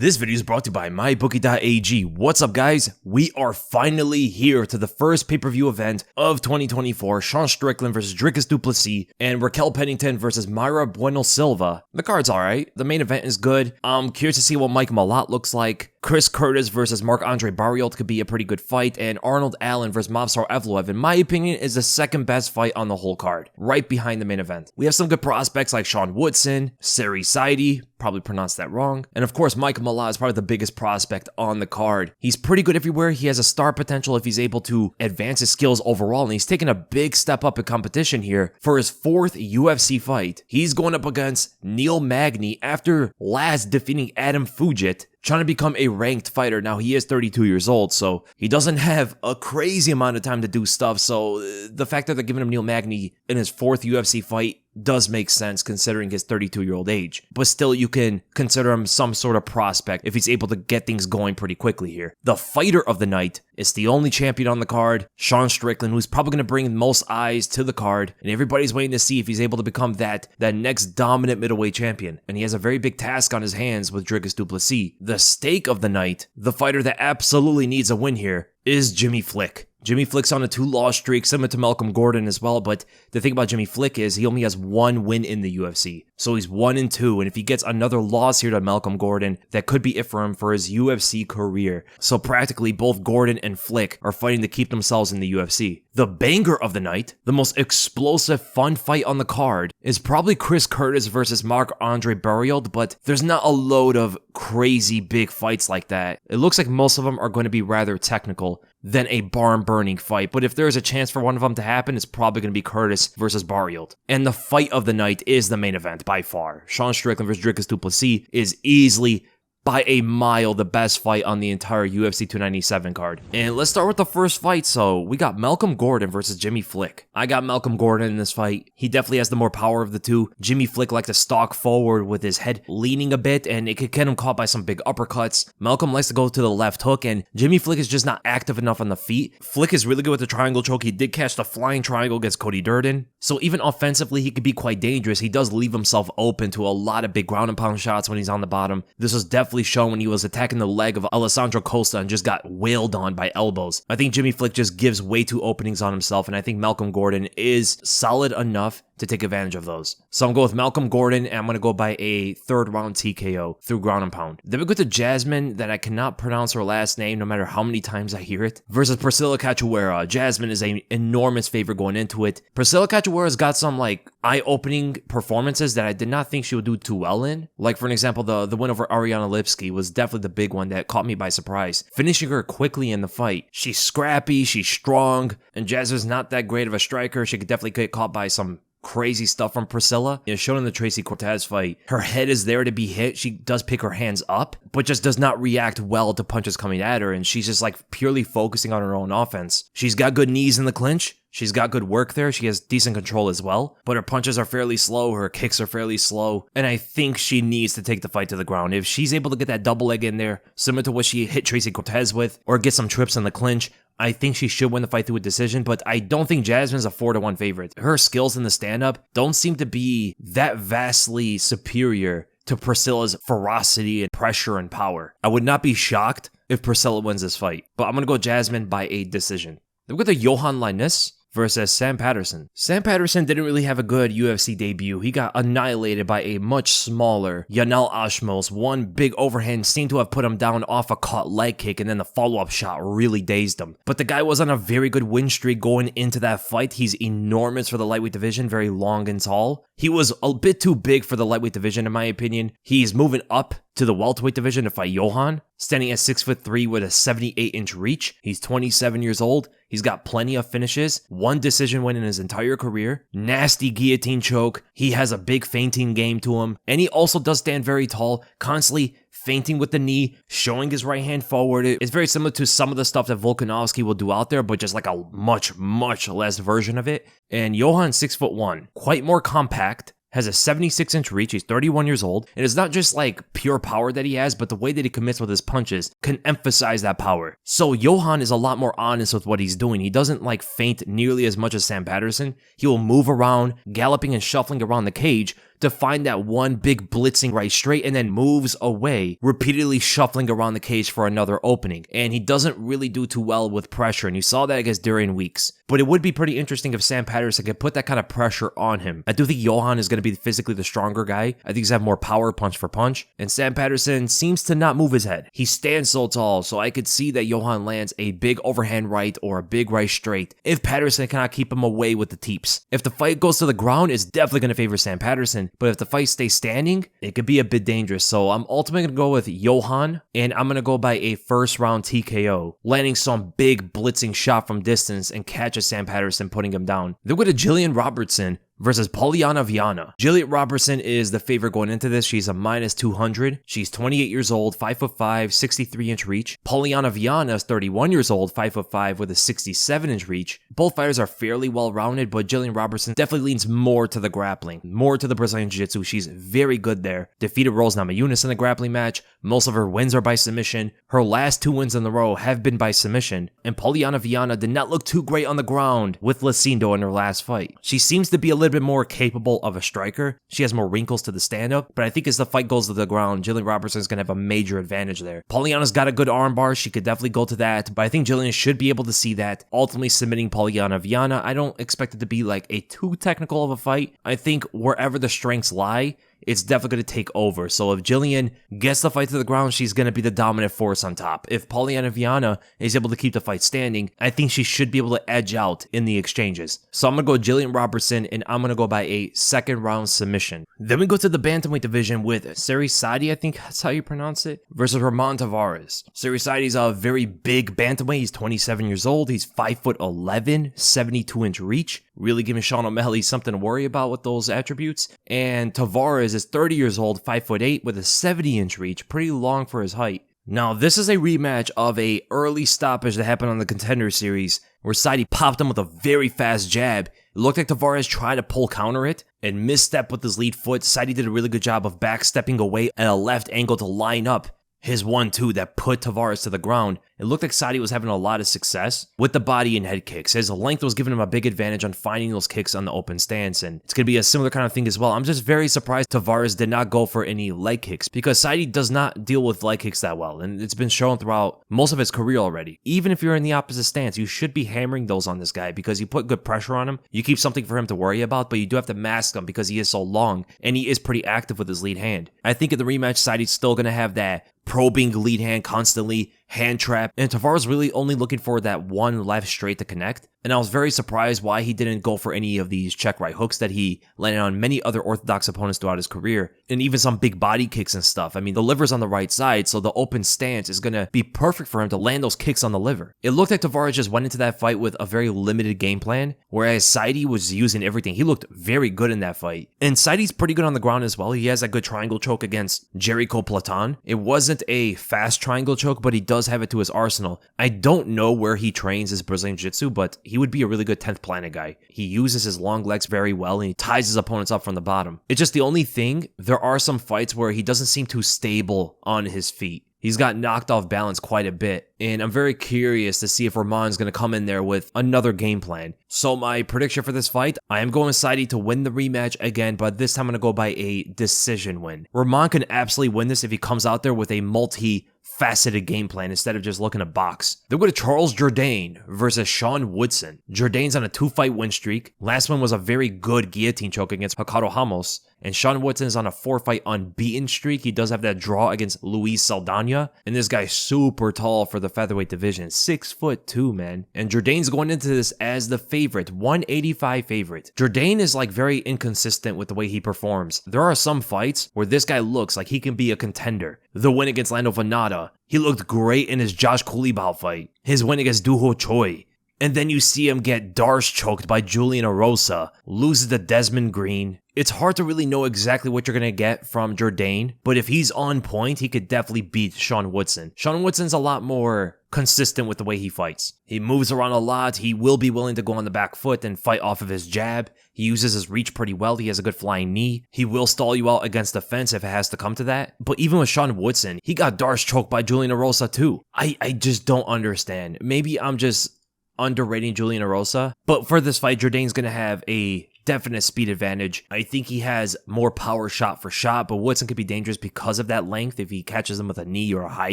This video is brought to you by mybookie.ag. What's up, guys? We are finally here to the first pay-per-view event of 2024. Sean Strickland versus Dricus du Plessis and Raquel Pennington versus Mayra Bueno Silva. The card's alright. The main event is good. I'm curious to see what Mike Malott looks like. Chris Curtis versus Marc-Andre Barriault could be a pretty good fight, and Arnold Allen versus Movsar Evloev, in my opinion, is the second best fight on the whole card, right behind the main event. We have some good prospects like Sean Woodson, Sari Saidi, probably pronounced that wrong, and of course Mike Malott is probably the biggest prospect on the card. He's pretty good everywhere. He has a star potential if he's able to advance his skills overall, and he's taken a big step up in competition here for his fourth UFC fight. He's going up against Neil Magny after last defeating Adam Fugit, trying to become a ranked fighter. Now, he is 32 years old, so he doesn't have a crazy amount of time to do stuff, so the fact that they're giving him Neil Magny in his fourth UFC fight does make sense considering his 32-year-old age. But still, you can consider him some sort of prospect if he's able to get things going pretty quickly here. The fighter of the night is the only champion on the card, Sean Strickland, who's probably going to bring most eyes to the card, and everybody's waiting to see if he's able to become that next dominant middleweight champion. And he has a very big task on his hands with Dricus du Plessis. The stake of the night, the fighter that absolutely needs a win here, is Jimmy Flick. Jimmy Flick's on a 2-loss streak, similar to Malcolm Gordon as well, but the thing about Jimmy Flick is he only has one win in the UFC. So he's 1-2, and if he gets another loss here to Malcolm Gordon, that could be it for him for his UFC career. So practically both Gordon and Flick are fighting to keep themselves in the UFC. The banger of the night, the most explosive, fun fight on the card, is probably Chris Curtis versus Marc-Andre Barriault, but there's not a load of crazy big fights like that. It looks like most of them are going to be rather technical than a barn-burning fight, but if there's a chance for one of them to happen, it's probably going to be Curtis versus Barriault. And the fight of the night is the main event by far. Sean Strickland versus Dricus du Plessis is easily, by a mile, the best fight on the entire UFC 297 card. And let's start with the first fight. So we got Malcolm Gordon versus Jimmy Flick. I got Malcolm Gordon in this fight. He definitely has the more power of the two. Jimmy Flick likes to stalk forward with his head leaning a bit, and it could get him caught by some big uppercuts. Malcolm likes to go to the left hook, and Jimmy Flick is just not active enough on the feet. Flick is really good with the triangle choke. He did catch the flying triangle against Cody Durden. So even offensively, he could be quite dangerous. He does leave himself open to a lot of big ground and pound shots when he's on the bottom. This was definitely shown when he was attacking the leg of Alessandro Costa and just got wailed on by elbows. I think Jimmy Flick just gives way too openings on himself, and I think Malcolm Gordon is solid enough to take advantage of those. So I'm going with Malcolm Gordon, and I'm going to go by a third round TKO through ground and pound. Then we go to Jasmine, that I cannot pronounce her last name no matter how many times I hear it, versus Priscilla Cachoeira. Jasmine is an enormous favorite going into it. Priscilla Cachoeira's got some eye-opening performances that I did not think she would do too well in. Like, for an example, the win over Ariana Lipski was definitely the big one that caught me by surprise, finishing her quickly in the fight. She's scrappy, she's strong, and Jasmine's not that great of a striker. She could definitely get caught by some crazy stuff from Priscilla. Shown in the Tracy Cortez fight, her head is there to be hit. She does pick her hands up, but just does not react well to punches coming at her, and she's just purely focusing on her own offense. She's got good knees in the clinch. She's got good work there. She has decent control as well, but her punches are fairly slow. Her kicks are fairly slow, and I think she needs to take the fight to the ground. If she's able to get that double leg in there, similar to what she hit Tracy Cortez with, or get some trips in the clinch, I think she should win the fight through a decision, but I don't think Jasmine's a 4-1 favorite. Her skills in the stand-up don't seem to be that vastly superior to Priscilla's ferocity and pressure and power. I would not be shocked if Priscilla wins this fight, but I'm going to go Jasmine by a decision. Then we got the Johan Linus versus Sam Patterson. Sam Patterson didn't really have a good UFC debut. He got annihilated by a much smaller Yanal Ashmos. One big overhand seemed to have put him down off a caught leg kick, and then the follow-up shot really dazed him. But the guy was on a very good win streak going into that fight. He's enormous for the lightweight division, very long and tall. He was a bit too big for the lightweight division, in my opinion. He's moving up to the welterweight division to fight Johan, standing at 6'3" with a 78-inch reach. He's 27 years old. He's got plenty of finishes, one decision win in his entire career, nasty guillotine choke. He has a big feinting game to him, and he also does stand very tall, constantly feinting with the knee, showing his right hand forward. It's very similar to some of the stuff that Volkanovski will do out there, but just a much, much less version of it. And Johan's 6'1", quite more compact, has a 76-inch reach. He's 31 years old, and it's not just pure power that he has, but the way that he commits with his punches can emphasize that power. So Johan is a lot more honest with what he's doing. He doesn't feint nearly as much as Sam Patterson. He will move around, galloping and shuffling around the cage to find that one big blitzing right straight and then moves away, repeatedly shuffling around the cage for another opening. And he doesn't really do too well with pressure, and you saw that against Darian Weeks. But it would be pretty interesting if Sam Patterson could put that kind of pressure on him. I do think Johan is going to be physically the stronger guy. I think he's have more power punch for punch. And Sam Patterson seems to not move his head. He stands so tall, so I could see that Johan lands a big overhand right or a big right straight if Patterson cannot keep him away with the teeps. If the fight goes to the ground, it's definitely going to favor Sam Patterson. But if the fight stays standing, it could be a bit dangerous. So I'm ultimately going to go with Johan, and I'm going to go by a first round TKO, landing some big blitzing shot from distance and catches Sam Patterson, putting him down. Then we go to Jillian Robertson versus Polyana Viana. Jillian Robertson is the favorite going into this. She's a minus 200. She's 28 years old, 5'5", 63-inch reach. Polyana Viana is 31 years old, 5'5", with a 67-inch reach. Both fighters are fairly well-rounded, but Jillian Robertson definitely leans more to the grappling, more to the Brazilian Jiu-Jitsu. She's very good there. Defeated Rose Namajunas in the grappling match. Most of her wins are by submission. Her last 2 wins in a row have been by submission. And Polyana Viana did not look too great on the ground with Lucindo in her last fight. She seems to be a little bit more capable of a striker. She has more wrinkles to the stand-up, but I think as the fight goes to the ground, Jillian Robertson is going to have a major advantage there. Polyana's got a good armbar. She could definitely go to that, but I think Jillian should be able to see that, ultimately submitting Polyana Viana. I don't expect it to be like a too technical of a fight. I think wherever the strengths lie, it's definitely going to take over. So if Jillian gets the fight to the ground, she's going to be the dominant force on top. If Polyana Viana is able to keep the fight standing, I think she should be able to edge out in the exchanges. So I'm going to go Jillian Robertson, and I'm going to go by a second round submission. Then we go to the bantamweight division with Sarisadi, I think that's how you pronounce it, versus Ramon Tavares. Sarisadi's a very big bantamweight. He's 27 years old. He's 5'11", 72-inch reach. Really giving Sean O'Malley something to worry about with those attributes. And Tavares is 30 years old, 5'8", with a 70-inch reach, pretty long for his height. Now, this is a rematch of a early stoppage that happened on the Contender Series, where Saidi popped him with a very fast jab. It looked like Tavares tried to pull counter it and misstep with his lead foot. Saidi did a really good job of backstepping away at a left angle to line up his 1-2 that put Tavares to the ground. It looked like Saidi was having a lot of success with the body and head kicks. His length was giving him a big advantage on finding those kicks on the open stance, and it's going to be a similar kind of thing as well. I'm just very surprised Tavares did not go for any leg kicks, because Saidi does not deal with leg kicks that well, and it's been shown throughout most of his career already. Even if you're in the opposite stance, you should be hammering those on this guy, because you put good pressure on him, you keep something for him to worry about, but you do have to mask him because he is so long, and he is pretty active with his lead hand. I think in the rematch, Saidi's still going to have that probing lead hand constantly, hand trap, and Tavares really only looking for that one left straight to connect. And I was very surprised why he didn't go for any of these check right hooks that he landed on many other orthodox opponents throughout his career, and even some big body kicks and stuff. I mean, the liver's on the right side, so the open stance is going to be perfect for him to land those kicks on the liver. It looked like Tavares just went into that fight with a very limited game plan, whereas Saidi was using everything. He looked very good in that fight. And Saidi's pretty good on the ground as well. He has a good triangle choke against Jericho Platan. It wasn't a fast triangle choke, but he does have it to his arsenal. I don't know where he trains his Brazilian Jiu-Jitsu, but he would be a really good 10th planet guy. He uses his long legs very well, and he ties his opponents up from the bottom. It's just the only thing, there are some fights where he doesn't seem too stable on his feet. He's got knocked off balance quite a bit, and I'm very curious to see if Ramon's going to come in there with another game plan. So my prediction for this fight, I am going Saidi to win the rematch again, but this time I'm going to go by a decision win. Ramon can absolutely win this if he comes out there with a multi-faceted game plan instead of just looking to box. Then we go to Charles Jourdain versus Sean Woodson. Jourdain's on a 2-fight win streak. Last one was a very good guillotine choke against Ricardo Ramos. And Sean Woodson is on a 4-fight unbeaten streak. He does have that draw against Luis Saldana. And this guy's super tall for the featherweight division. 6'2", man. And Jourdain's going into this as the favorite. 185 favorite. Jourdain is like very inconsistent with the way he performs. There are some fights where this guy looks like he can be a contender. The win against Lando Venata. He looked great in his Josh Kulibao fight. His win against Duho Choi. And then you see him get Darce choked by Julian Erosa, loses to Desmond Green. It's hard to really know exactly what you're going to get from Jourdain, but if he's on point, he could definitely beat Sean Woodson. Sean Woodson's a lot more consistent with the way he fights. He moves around a lot. He will be willing to go on the back foot and fight off of his jab. He uses his reach pretty well. He has a good flying knee. He will stall you out against the fence if it has to come to that. But even with Sean Woodson, he got Darce choked by Julian Erosa too. I just don't understand. Maybe I'm just underrating Julian Erosa, but for this fight, Jourdain's going to have a definite speed advantage. I think he has more power shot for shot, but Woodson could be dangerous because of that length if he catches him with a knee or a high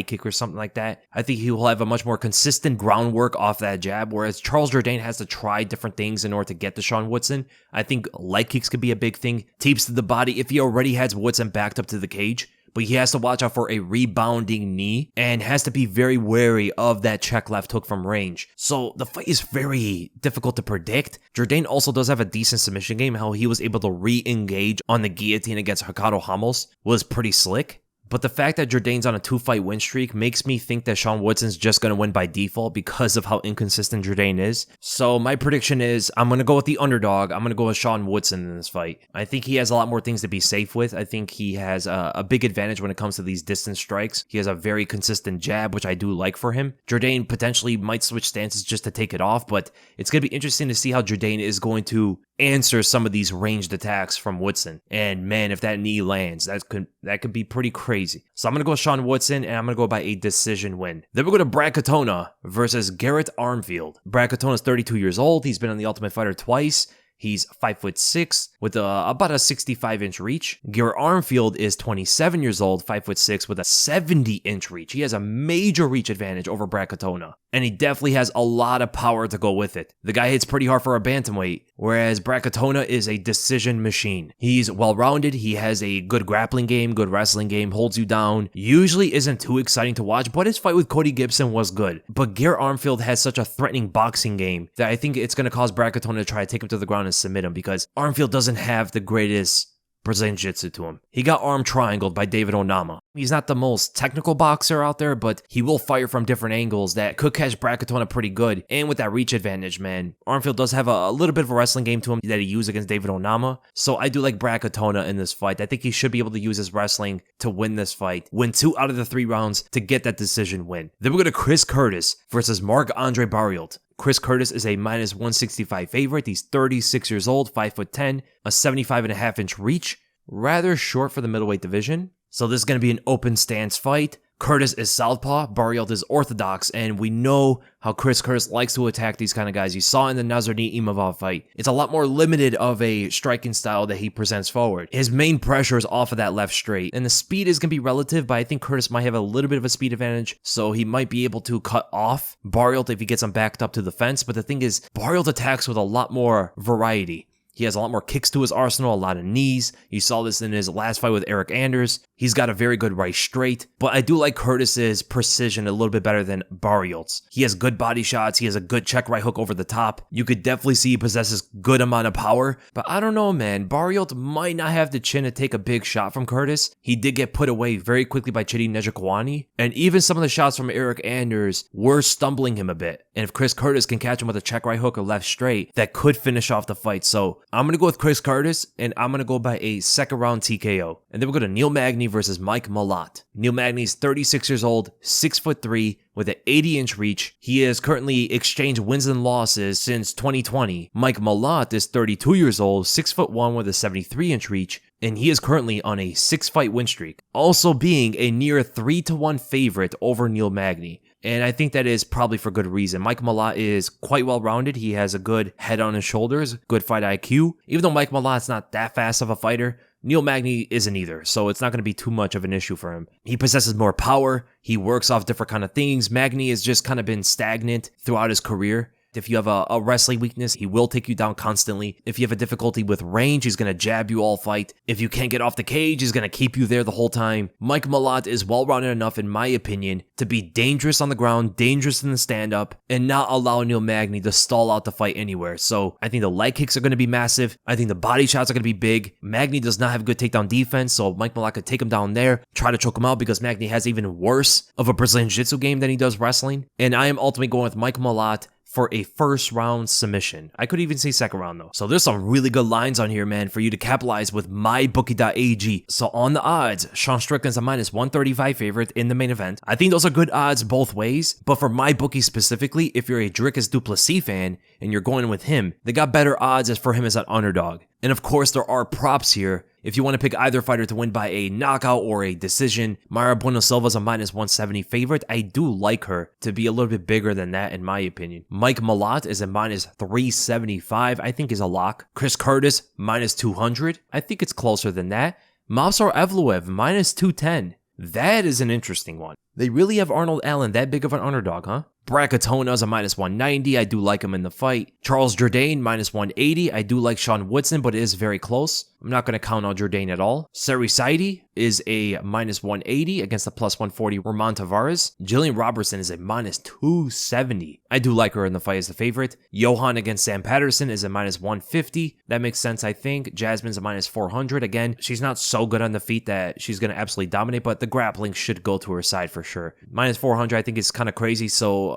kick or something like that. I think he will have a much more consistent groundwork off that jab, whereas Charles Jourdain has to try different things in order to get to Sean Woodson. I think leg kicks could be a big thing. Teeps to the body if he already has Woodson backed up to the cage. But he has to watch out for a rebounding knee and has to be very wary of that check left hook from range. So the fight is very difficult to predict. Jourdain also does have a decent submission game. How he was able to re-engage on the guillotine against Ricardo Ramos was pretty slick. But the fact that Jourdain's on a 2-fight win streak makes me think that Sean Woodson's just going to win by default because of how inconsistent Jourdain is. So my prediction is I'm going to go with the underdog. I'm going to go with Sean Woodson in this fight. I think he has a lot more things to be safe with. I think he has a big advantage when it comes to these distance strikes. He has a very consistent jab, which I do like for him. Jourdain potentially might switch stances just to take it off, but it's going to be interesting to see how Jourdain is going to answer some of these ranged attacks from Woodson. And man, if that knee lands, that could be pretty crazy. So I'm going to go with Sean Woodson, and I'm going to go by a decision win. Then we're going to Brad Katona versus Garrett Armfield. Brad Katona is 32 years old. He's been on The Ultimate Fighter twice. He's 5'6" with about a 65-inch reach. Garrett Armfield is 27 years old, 5'6" with a 70-inch reach. He has a major reach advantage over Brad Katona, and he definitely has a lot of power to go with it. The guy hits pretty hard for a bantamweight, whereas Brad Katona is a decision machine. He's well-rounded. He has a good grappling game, good wrestling game, holds you down. Usually isn't too exciting to watch, but his fight with Cody Gibson was good. But Garrett Armfield has such a threatening boxing game that I think it's going to cause Brad Katona to try to take him to the ground and submit him, because Armfield doesn't have the greatest Brazilian Jiu-Jitsu to him. He got arm triangled by David Onama. He's not the most technical boxer out there, but he will fire from different angles that could catch Brad Katona pretty good. And with that reach advantage, man, Armfield does have a little bit of a wrestling game to him that he used against David Onama. So I do like Brad Katona in this fight. I think he should be able to use his wrestling to win this fight. Win 2 out of the 3 rounds to get that decision win. Then we're going to Chris Curtis versus Marc-Andre Barriault. Chris Curtis is a minus 165 favorite. He's 36 years old, 5'10", a 75.5-inch reach. Rather short for the middleweight division. So this is going to be an open stance fight. Curtis is southpaw, Barriault is orthodox, and we know how Chris Curtis likes to attack these kind of guys. You saw in the Nazarny Imavov fight. It's a lot more limited of a striking style that he presents forward. His main pressure is off of that left straight, and the speed is going to be relative, but I think Curtis might have a little bit of a speed advantage, so he might be able to cut off Barriault if he gets him backed up to the fence. But the thing is, Barriault attacks with a lot more variety. He has a lot more kicks to his arsenal, a lot of knees. You saw this in his last fight with Eric Anders. He's got a very good right straight, but I do like Curtis's precision a little bit better than Barriault's. He has good body shots. He has a good check right hook over the top. You could definitely see he possesses good amount of power, but I don't know, man. Barriault might not have the chin to take a big shot from Curtis. He did get put away very quickly by Chidi Njokuani, and even some of the shots from Eric Anders were stumbling him a bit. And if Chris Curtis can catch him with a check right hook or left straight, that could finish off the fight. So I'm going to go with Chris Curtis, and I'm going to go by a second round TKO. And then we'll go to Neil Magny versus Mike Malott. Neil Magny is 36 years old, 6'3", with an 80-inch reach. He has currently exchanged wins and losses since 2020. Mike Malott is 32 years old, 6'1", with a 73-inch reach, and he is currently on a 6-fight win streak, also being a near 3-1 favorite over Neil Magny. And I think that is probably for good reason. Mike Malott is quite well-rounded. He has a good head on his shoulders, good fight IQ. Even though Mike Malott's not that fast of a fighter, Neil Magny isn't either, so it's not going to be too much of an issue for him. He possesses more power. He works off different kind of things. Magny has just kind of been stagnant throughout his career. If you have a wrestling weakness, he will take you down constantly. If you have a difficulty with range, he's going to jab you all fight. If you can't get off the cage, he's going to keep you there the whole time. Mike Malott is well-rounded enough, in my opinion, to be dangerous on the ground, dangerous in the stand-up, and not allow Neil Magny to stall out the fight anywhere. So I think the leg kicks are going to be massive. I think the body shots are going to be big. Magny does not have good takedown defense, so Mike Malott could take him down there, try to choke him out, because Magny has even worse of a Brazilian Jiu-Jitsu game than he does wrestling. And I am ultimately going with Mike Malott for a first round submission. I could even say second round though. So there's some really good lines on here, man, for you to capitalize with mybookie.ag. So on the odds, Sean Strickland's a minus 135 favorite in the main event. I think those are good odds both ways, but for MyBookie specifically, if you're a Dricus du Plessis fan and you're going with him, they got better odds as for him as an underdog. And of course, there are props here. If you want to pick either fighter to win by a knockout or a decision, Mayra Bueno Silva is a -170 favorite. I do like her to be a little bit bigger than that in my opinion. Mike Malott is a -375, I think is a lock. Chris Curtis, -200. I think it's closer than that. Movsar Evloev, -210. That is an interesting one. They really have Arnold Allen that big of an underdog, huh? Bracatona is a -190. I do like him in the fight. Charles Jourdain, -180. I do like Sean Woodson, but it is very close. I'm not going to count out Jourdain at all. Seri Saidi is a -180 against the +140 Roman Tavares. Jillian Robertson is a -270. I do like her in the fight as the favorite. Johan against Sam Patterson is a -150. That makes sense, I think. Jasmine's a -400. Again, she's not so good on the feet that she's going to absolutely dominate, but the grappling should go to her side for sure. -400 I think is kind of crazy, so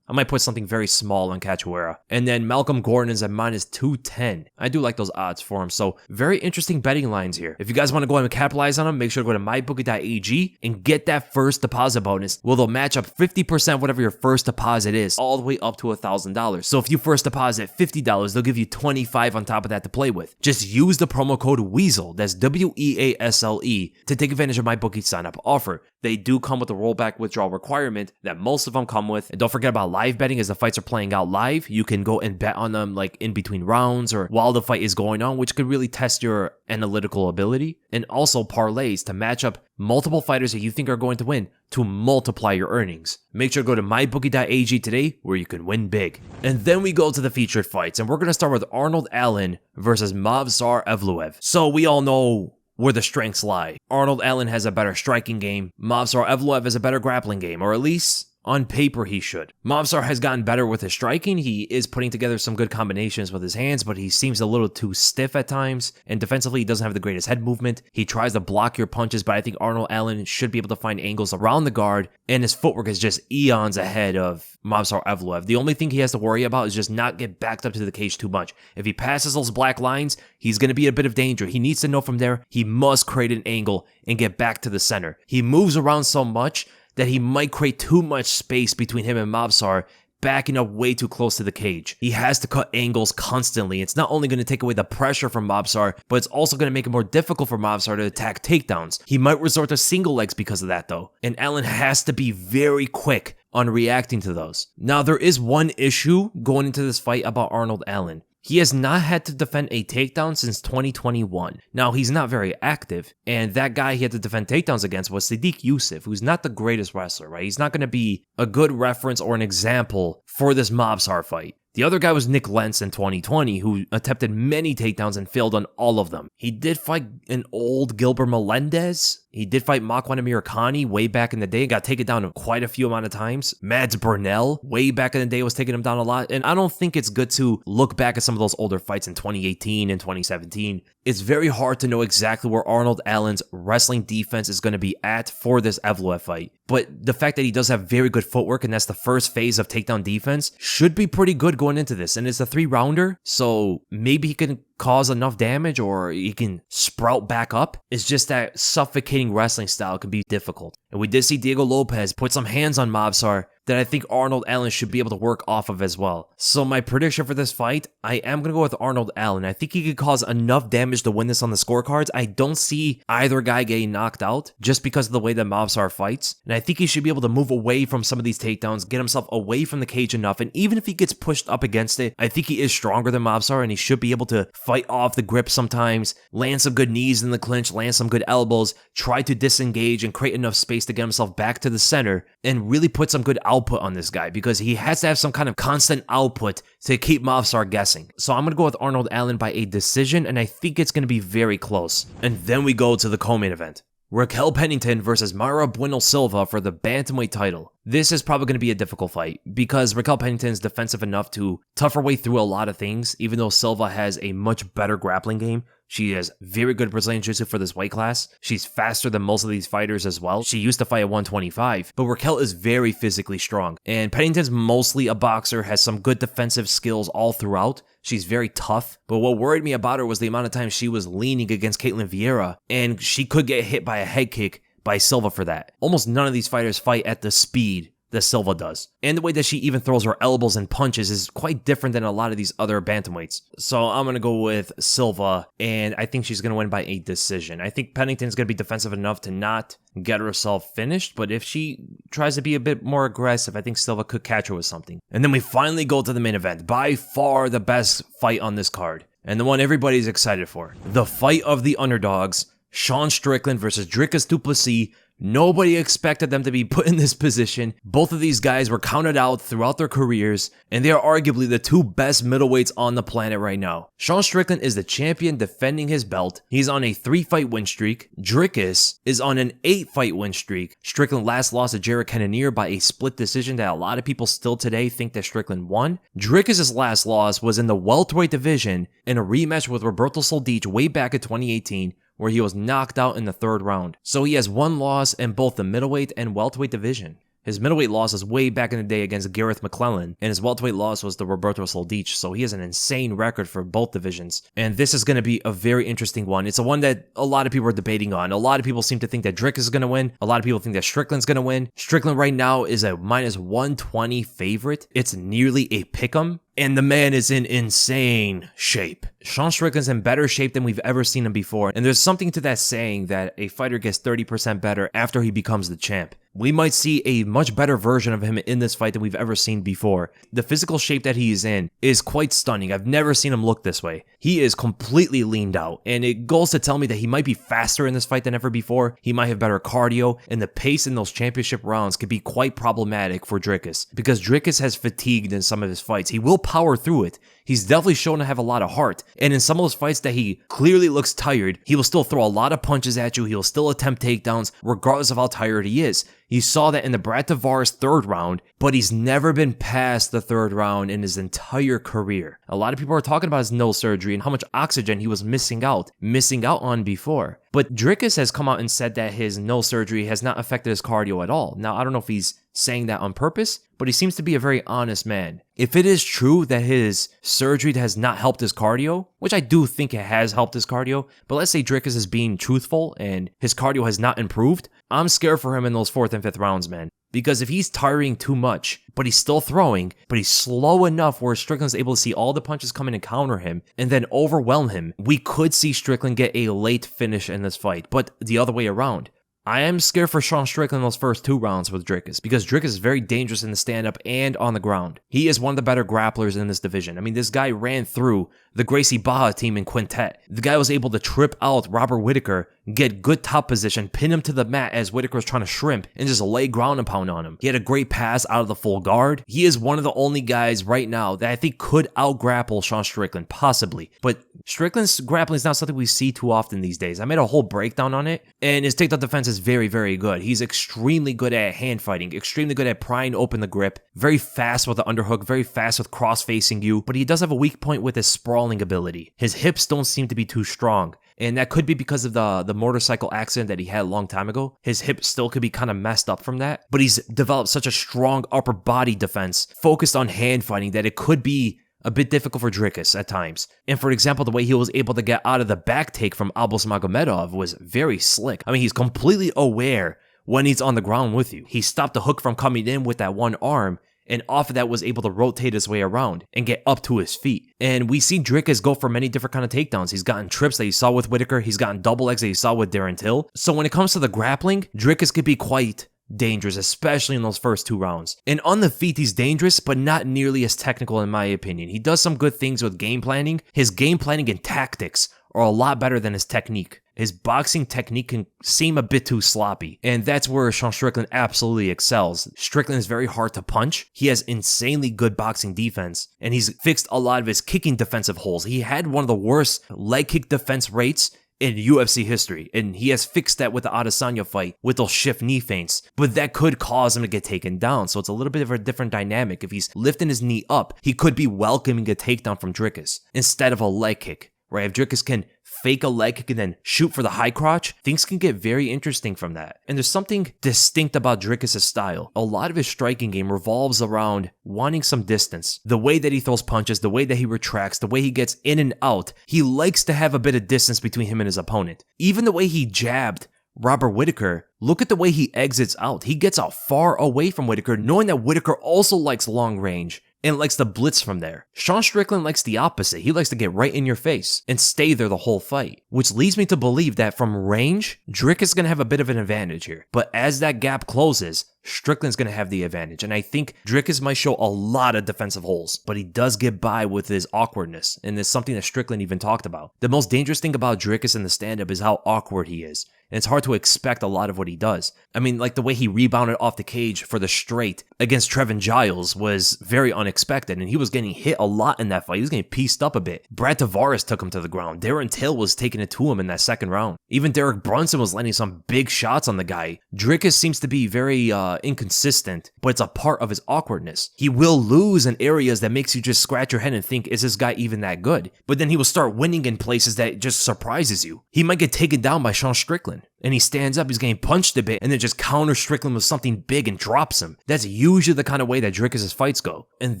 I might put something very small on Cachoeira. And then Malcolm Gordon is at -210. I do like those odds for him. So very interesting betting lines here. If you guys want to go ahead and capitalize on them, make sure to go to mybookie.ag and get that first deposit bonus. Well, they'll match up 50% whatever your first deposit is, all the way up to $1,000. So if you first deposit $50, they'll give you $25 on top of that to play with. Just use the promo code WEASEL, that's WEASLE, to take advantage of MyBookie's sign-up offer. They do come with a rollback withdrawal requirement that most of them come with. And don't forget about live betting. As the fights are playing out live, you can go and bet on them like in between rounds or while the fight is going on, which could really test your analytical ability. And also parlays to match up multiple fighters that you think are going to win to multiply your earnings. Make sure to go to mybookie.ag today where you can win big. And then we go to the featured fights, and we're going to start with Arnold Allen versus Movsar Evloev. So we all know where the strengths lie. Arnold Allen has a better striking game. Movsar Evloev has a better grappling game, or at least on paper, he should. Movsar has gotten better with his striking. He is putting together some good combinations with his hands, but he seems a little too stiff at times. And defensively, he doesn't have the greatest head movement. He tries to block your punches, but I think Arnold Allen should be able to find angles around the guard, and his footwork is just eons ahead of Movsar Evloev. The only thing he has to worry about is just not get backed up to the cage too much. If he passes those black lines, he's going to be a bit of danger. He needs to know from there, he must create an angle and get back to the center. He moves around so much that he might create too much space between him and Movsar, backing up way too close to the cage. He has to cut angles constantly. It's not only going to take away the pressure from Movsar, but it's also going to make it more difficult for Movsar to attack takedowns. He might resort to single legs because of that though, and Allen has to be very quick on reacting to those. Now, there is one issue going into this fight about Arnold Allen. He has not had to defend a takedown since 2021. Now, he's not very active, and that guy he had to defend takedowns against was Sadiq Youssef, who's not the greatest wrestler, right? He's not going to be a good reference or an example for this Movsar fight. The other guy was Nick Lentz in 2020, who attempted many takedowns and failed on all of them. He did fight an old Gilbert Melendez. He did fight Makwan Amirkhani way back in the day and got taken down quite a few amount of times. Mads Burnell, way back in the day, was taking him down a lot. And I don't think it's good to look back at some of those older fights in 2018 and 2017. It's very hard to know exactly where Arnold Allen's wrestling defense is going to be at for this Evloev fight. But the fact that he does have very good footwork, and that's the first phase of takedown defense, should be pretty good going into this. And it's a 3-rounder, so maybe he can cause enough damage or he can sprout back up. It's just that suffocating wrestling style can be difficult. And we did see Diego Lopez put some hands on Movsar that I think Arnold Allen should be able to work off of as well. So my prediction for this fight, I am going to go with Arnold Allen. I think he could cause enough damage to win this on the scorecards. I don't see either guy getting knocked out just because of the way that Movsar fights. And I think he should be able to move away from some of these takedowns, get himself away from the cage enough. And even if he gets pushed up against it, I think he is stronger than Movsar, and he should be able to fight off the grip sometimes, land some good knees in the clinch, land some good elbows, try to disengage and create enough space to get himself back to the center and really put some good output on this guy, because he has to have some kind of constant output to keep Movsar guessing. So I'm going to go with Arnold Allen by a decision, and I think it's going to be very close. And then we go to the co-main event. Raquel Pennington versus Mayra Bueno Silva for the bantamweight title. This is probably going to be a difficult fight because Raquel Pennington is defensive enough to tough her way through a lot of things, even though Silva has a much better grappling game. She has very good Brazilian Jiu-Jitsu for this weight class. She's faster than most of these fighters as well. She used to fight at 125, but Raquel is very physically strong. And Pennington's mostly a boxer, has some good defensive skills all throughout. She's very tough, but what worried me about her was the amount of time she was leaning against Caitlin Vieira, and she could get hit by a head kick by Silva for that. Almost none of these fighters fight at the speed that Silva does. And the way that she even throws her elbows and punches is quite different than a lot of these other bantamweights. So I'm going to go with Silva, and I think she's going to win by a decision. I think Pennington's going to be defensive enough to not get herself finished, but if she tries to be a bit more aggressive, I think Silva could catch her with something. And then we finally go to the main event. By far the best fight on this card, and the one everybody's excited for. The fight of the underdogs, Sean Strickland versus Dricus du Plessis. Nobody expected them to be put in this position. Both of these guys were counted out throughout their careers, and they are arguably the two best middleweights on the planet right now. Sean Strickland is the champion defending his belt. He's on a 3-fight win streak. Dricus is on an 8-fight win streak. Strickland last lost to Jared Cannonier by a split decision that a lot of people still today think that Strickland won. Dricus' last loss was in the welterweight division in a rematch with Roberto Soldic way back in 2018, where he was knocked out in the 3rd round. So he has one loss in both the middleweight and welterweight division. His middleweight loss was way back in the day against Gareth McClellan, and his welterweight loss was the Roberto Soldic, so he has an insane record for both divisions. And this is going to be a very interesting one. It's a one that a lot of people are debating on. A lot of people seem to think that Dricus is going to win. A lot of people think that Strickland's going to win. Strickland right now is a minus 120 favorite. It's nearly a pick'em. And the man is in insane shape. Sean Strickland's in better shape than we've ever seen him before. And there's something to that saying that a fighter gets 30% better after he becomes the champ. We might see a much better version of him in this fight than we've ever seen before. The physical shape that he is in is quite stunning. I've never seen him look this way. He is completely leaned out, and it goes to tell me that he might be faster in this fight than ever before. He might have better cardio, and the pace in those championship rounds could be quite problematic for Dricus, because Dricus has fatigued in some of his fights. He will power through it. He's definitely shown to have a lot of heart, and in some of those fights that he clearly looks tired, he will still throw a lot of punches at you. He'll still attempt takedowns regardless of how tired he is. You saw that in the Brad Tavares 3rd round, but he's never been past the 3rd round in his entire career. A lot of people are talking about his nose surgery and how much oxygen he was missing out on before. But Dricus has come out and said that his nose surgery has not affected his cardio at all. Now, I don't know if he's saying that on purpose, but he seems to be a very honest man. If it is true that his surgery has not helped his cardio, which I do think it has helped his cardio, but let's say Dricus is being truthful and his cardio has not improved, I'm scared for him in those 4th and 5th rounds, man. Because if he's tiring too much, but he's still throwing, but he's slow enough where Strickland's able to see all the punches come in and counter him, and then overwhelm him, we could see Strickland get a late finish in this fight, but the other way around. I am scared for Sean Strickland in those first 2 rounds with Dricus, because Dricus is very dangerous in the stand-up and on the ground. He is one of the better grapplers in this division. I mean, this guy ran through the Gracie Barra team in quintet. The guy was able to trip out Robert Whittaker, get good top position, pin him to the mat as Whittaker was trying to shrimp, and just lay ground and pound on him. He had a great pass out of the full guard. He is one of the only guys right now that I think could out-grapple Sean Strickland, possibly. But Strickland's grappling is not something we see too often these days. I made a whole breakdown on it, and his takedown defense is very, very good. He's extremely good at hand fighting, extremely good at prying open the grip, very fast with the underhook, very fast with cross-facing you, but he does have a weak point with his sprawling ability. His hips don't seem to be too strong, and that could be because of the motorcycle accident that he had a long time ago. His hips still could be kind of messed up from that, but he's developed such a strong upper body defense focused on hand fighting that it could be a bit difficult for Dricus at times. And for example, the way he was able to get out of the back take from Abus Magomedov was very slick. I mean, he's completely aware when he's on the ground with you. He stopped the hook from coming in with that one arm, and off of that was able to rotate his way around and get up to his feet. And we see Dricus go for many different kind of takedowns. He's gotten trips that you saw with Whittaker. He's gotten double legs that you saw with Darren Till. So when it comes to the grappling, Dricus could be quite dangerous, especially in those first 2 rounds. And on the feet, he's dangerous, but not nearly as technical in my opinion. He does some good things with game planning. His game planning and tactics are a lot better than his technique. His boxing technique can seem a bit too sloppy, and that's where Sean Strickland absolutely excels. Strickland is very hard to punch. He has insanely good boxing defense, and he's fixed a lot of his kicking defensive holes. He had one of the worst leg kick defense rates in UFC history, and he has fixed that with the Adesanya fight with those shift knee feints, but that could cause him to get taken down, so it's a little bit of a different dynamic. If he's lifting his knee up, he could be welcoming a takedown from Dricus instead of a leg kick, right? If Dricus can fake a leg kick and then shoot for the high crotch, things can get very interesting from that. And there's something distinct about Dricus' style. A lot of his striking game revolves around wanting some distance. The way that he throws punches, the way that he retracts, the way he gets in and out, he likes to have a bit of distance between him and his opponent. Even the way he jabbed Robert Whittaker, look at the way he exits out. He gets out far away from Whittaker, knowing that Whittaker also likes long range and likes to blitz from there. Sean Strickland likes the opposite. He likes to get right in your face and stay there the whole fight, which leads me to believe that from range, Dricus is going to have a bit of an advantage here. But as that gap closes, Strickland's going to have the advantage. And I think Dricus might show a lot of defensive holes, but he does get by with his awkwardness. And it's something that Strickland even talked about. The most dangerous thing about Dricus in the stand-up is how awkward he is. And it's hard to expect a lot of what he does. I mean, like the way he rebounded off the cage for the straight against Trevin Giles was very unexpected. And he was getting hit a lot in that fight. He was getting pieced up a bit. Brad Tavares took him to the ground. Darren Till was taking it to him in that second round. Even Derek Brunson was landing some big shots on the guy. Dricus seems to be very inconsistent, but it's a part of his awkwardness. He will lose in areas that makes you just scratch your head and think, is this guy even that good? But then he will start winning in places that just surprises you. He might get taken down by Sean Strickland, and he stands up, he's getting punched a bit, and then just counters Strickland with something big and drops him. That's usually the kind of way that Dricus' fights go. And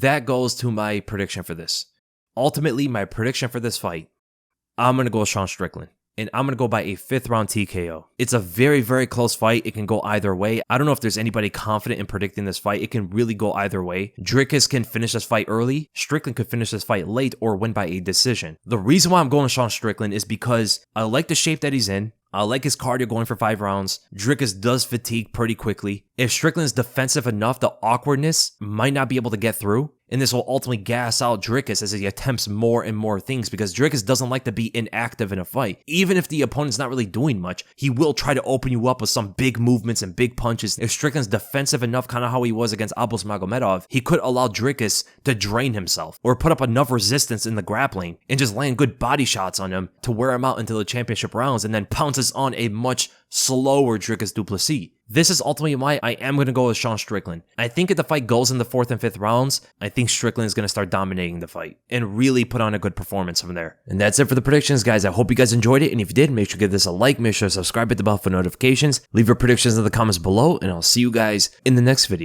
that goes to my prediction for this. Ultimately, my prediction for this fight, I'm going to go with Sean Strickland. And I'm going to go by a 5th round TKO. It's a very, very close fight. It can go either way. I don't know if there's anybody confident in predicting this fight. It can really go either way. Dricus can finish this fight early. Strickland could finish this fight late or win by a decision. The reason why I'm going Sean Strickland is because I like the shape that he's in. I like his cardio going for 5 rounds. Dricus does fatigue pretty quickly. If Strickland is defensive enough, the awkwardness might not be able to get through. And this will ultimately gas out Dricus as he attempts more and more things, because Dricus doesn't like to be inactive in a fight. Even if the opponent's not really doing much, he will try to open you up with some big movements and big punches. If Strickland's defensive enough, kind of how he was against Abus Magomedov, he could allow Dricus to drain himself or put up enough resistance in the grappling and just land good body shots on him to wear him out until the championship rounds, and then pounces on a much slower Dricus du Plessis. This is ultimately why I am going to go with Sean Strickland. I think if the fight goes in the 4th and 5th rounds, I think Strickland is going to start dominating the fight and really put on a good performance from there. And that's it for the predictions, guys. I hope you guys enjoyed it. And if you did, make sure to give this a like, make sure to subscribe, hit the bell for notifications, leave your predictions in the comments below, and I'll see you guys in the next video.